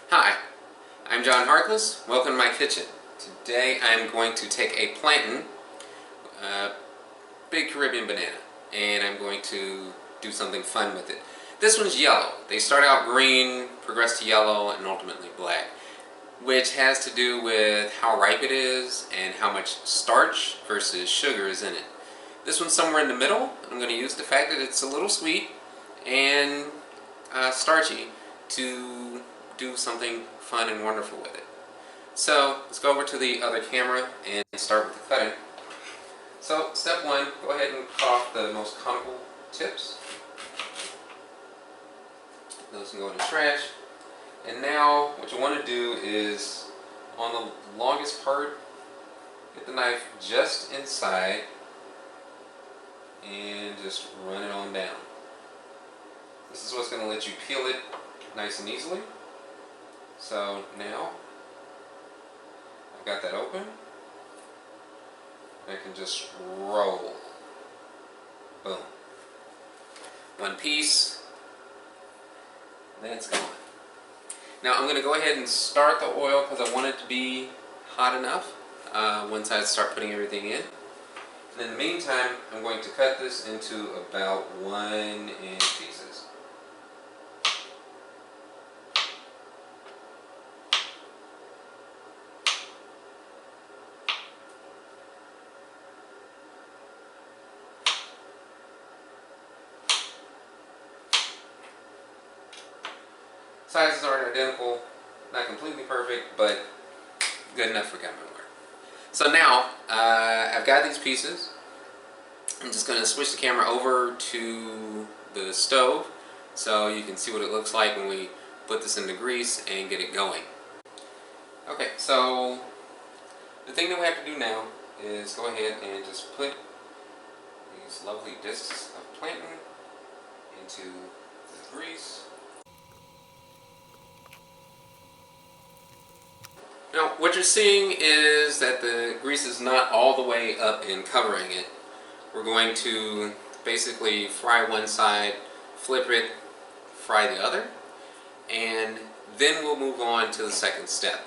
Hi, I'm John Harkless. Welcome to my kitchen. Today I'm going to take a plantain, big Caribbean banana, and I'm going to do something fun with it. This one's yellow. They start out green, progress to yellow, and ultimately black, which has to do with how ripe it is and how much starch versus sugar is in it. This one's somewhere in the middle. I'm going to use the fact that it's a little sweet and starchy to do something fun and wonderful with it. So let's go over to the other camera and start with the cutting. So step one, go ahead and cut off the most conical tips. Those can go in the trash. And now what you want to do is, on the longest part, get the knife just inside and just run it on down. This is what's going to let you peel it nice and easily. So now I've got that open. I can just roll. Boom. One piece. That's gone. Now I'm going to go ahead and start the oil because I want it to be hot enough once I start putting everything in. And in the meantime, I'm going to cut this into about 1-inch pieces. Sizes aren't identical, not completely perfect, but good enough for coming work. So now, I've got these pieces. I'm just going to switch the camera over to the stove so you can see what it looks like when we put this in the grease and get it going. Okay, so the thing that we have to do now is go ahead and just put these lovely discs of plantain into the grease. Now, what you're seeing is that the grease is not all the way up and covering it. We're going to basically fry one side, flip it, fry the other, and then we'll move on to the second step.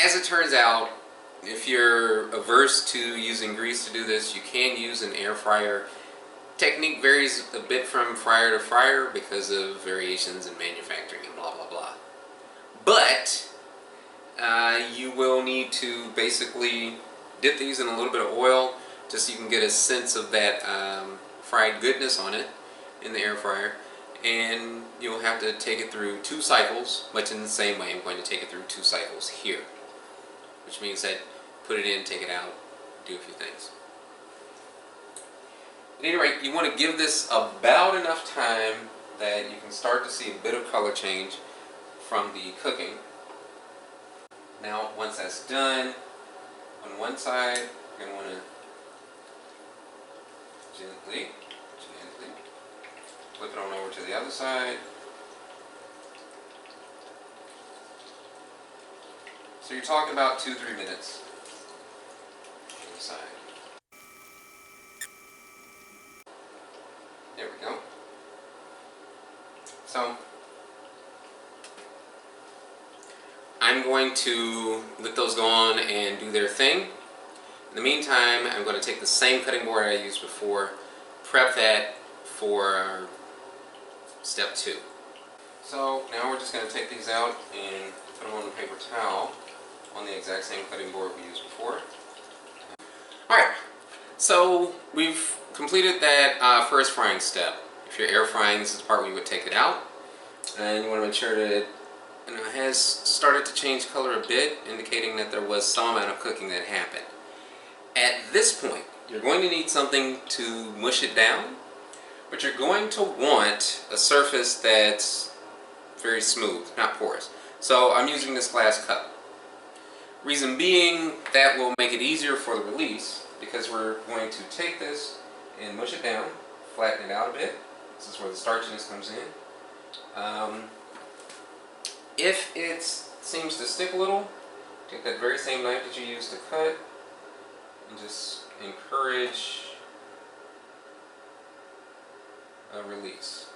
As it turns out, if you're averse to using grease to do this, you can use an air fryer. Technique varies a bit from fryer to fryer because of variations in manufacturing and blah blah blah. But you will need to basically dip these in a little bit of oil just so you can get a sense of that fried goodness on it in the air fryer, and you'll have to take it through 2 cycles, much in the same way I'm going to take it through 2 cycles here, which means that put it in, take it out, do a few things. At any rate, you want to give this about enough time that you can start to see a bit of color change from the cooking. Now, once that's done, on one side, you're going to want to gently flip it on over to the other side. So you're talking about 2-3 minutes on the side. There we go. So I'm going to let those go on and do their thing. In the meantime, I'm going to take the same cutting board I used before, prep that for step 2. So now we're just going to take these out and put them on the paper towel on the exact same cutting board we used before. Alright, so we've completed that first frying step. If you're air frying, this is the part where you would take it out. And you want to make sure that it has started to change color a bit, indicating that there was some amount of cooking that happened. At this point, you're going to need something to mush it down, but you're going to want a surface that's very smooth, not porous. So I'm using this glass cup. Reason being, that will make it easier for the release, because we're going to take this and mush it down, flatten it out a bit. This is where the starchiness comes in. If it seems to stick a little, take that very same knife that you used to cut and just encourage a release.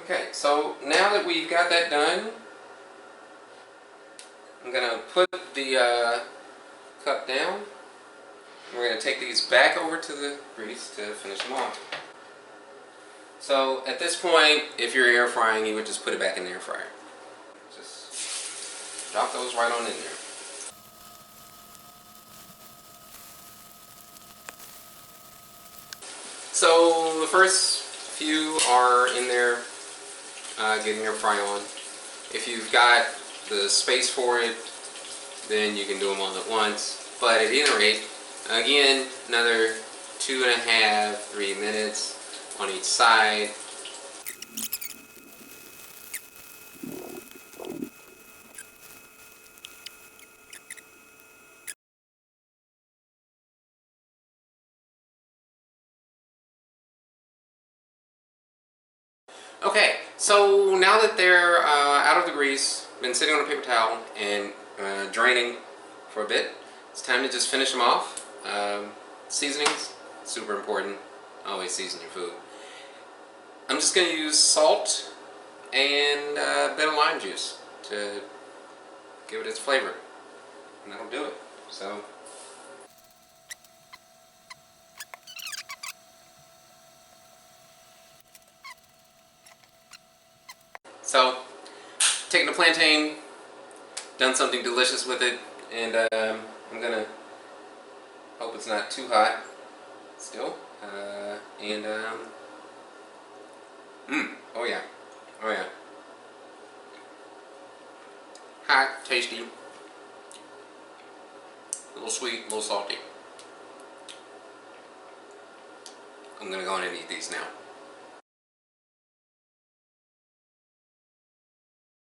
Okay, so now that we've got that done, I'm going to put the cup down. We're going to take these back over to the grease to finish them off. So at this point, if you're air frying, you would just put it back in the air fryer. Just drop those right on in there. So the first few are in there getting their fry on. If you've got the space for it, then you can do them all at once. But at any rate, again, another 2.5, 3 minutes on each side. Okay, so now that they're out of the grease, been sitting on a paper towel and draining for a bit, it's time to just finish them off. Seasonings, super important. Always season your food. I'm just going to use salt and a bit of lime juice to give it its flavor, and that'll do it. So, taking the plantain, done something delicious with it, and I'm gonna hope it's not too hot still. Oh yeah, oh yeah. Hot, tasty, a little sweet, a little salty. I'm gonna go on and eat these now.